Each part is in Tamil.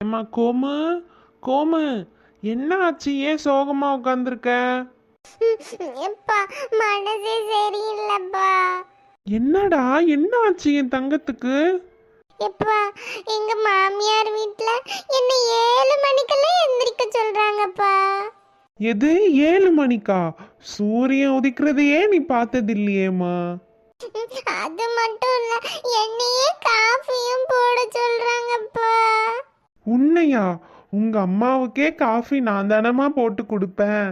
ஏம்மா கோமு, கோமு, என்ன ஆச்சு? ஏன் சோகமா உட்காந்துருக்க? எப்பா மனசே சரியில்லைப்பா. என்னடா, என்ன ஆச்சு என் தங்கத்துக்கு? எப்பா எங்க மாமியார் வீட்ல என்ன 7 மணிக்கெல்லாம் எந்திரிக்க சொல்றாங்கப்பா. எது 7 மணிக்கா? சூரியன் உதிக்கிறதையே நீ பார்த்தது இல்லையேம்மா. அது மட்டும் இல்ல, என்னையே காஃபியும் போட சொல்றாங்கப்பா. உன்னையா? உங்க அம்மாவுக்கே காஃபி நான் தானமா போட்டு கொடுப்பேன்.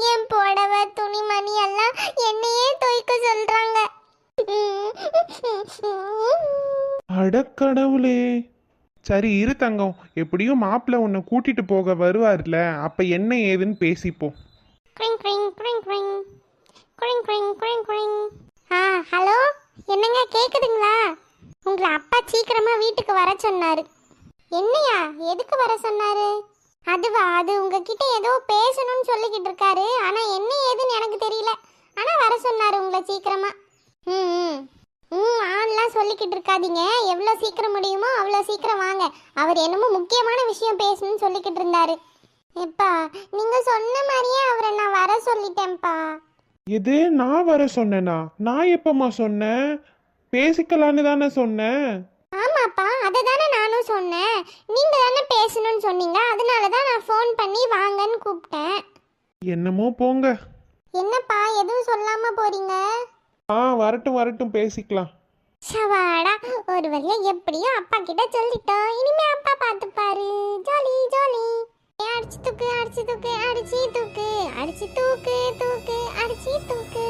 என் புடவை துணிமணி எல்லாம் என்னையே துவைக்க சொல்றாங்க. அடக்கடவுளே. சரி இரு தங்கம், எப்படியும் மாப்பிள்ள உன்னை கூட்டிட்டு போக வருவார்ல, அப்ப என்ன ஏதுன்னு பேசிப்போம். குரிங் குரிங் குரிங் குரிங் குரிங் குரிங் குரிங் குரிங். ஹலோ, என்னங்க கேக்குதுங்களா? உங்களை அப்பா சீக்கிரமா வீட்டுக்கு வர சொன்னாரு. என்னையா, எதுக்கு வர சொன்னாரு? அதுவா, அது உங்ககிட்ட ஏதோ பேசணும்னு சொல்லிக்கிட்டு இருக்காரு. ஆனா என்ன ஏதுன்னு எனக்கு தெரியல. ஆனா வர சொன்னாரு உங்களை சீக்கிரமா. ம் ம் ஆன்லாம் சொல்லிக்கிட்டு இருக்காதீங்க. எவ்வளோ சீக்கிரம் முடியுமோ அவ்வளோ சீக்கிரம் வாங்க. அவர் என்னமோ முக்கியமான விஷயம் பேசணும்னு சொல்லிக்கிட்டு இருந்தாரு. எப்பா நீங்க சொன்ன மாதிரியே அவரை நான் வர சொல்லிட்டேன்ப்பா. எது, நான் வர சொன்னேனா? நான் எப்பமா சொன்னேன்? பேசிக்கலான்னு தானே சொன்னேன். ஆமாப்பா, அதை தானே நானும் சொன்னேன். நீங்க தானே பேசணும்னு சொன்னீங்க. அதனால தான் நான் ஃபோன் பண்ணி வாங்கன்னு கூப்பிட்டேன். என்னமோ போங்க. என்னப்பா எதுவும் சொல்லாம போறீங்க? வரட்டும் வரட்டும், பேசிக்கலாம். சவாடா, ஒரு வழியா எப்படியும் அப்பா கிட்ட சொல்லிட்டோம். இனிமே அப்பா பார்த்துப்பாரு. Jolly jolly. அடிச்சு தூக்கு அடிச்சு தூக்கு அடிச்சு தூக்கு அடிச்சு தூக்கு தூக்கு அடிச்சு தூக்கு.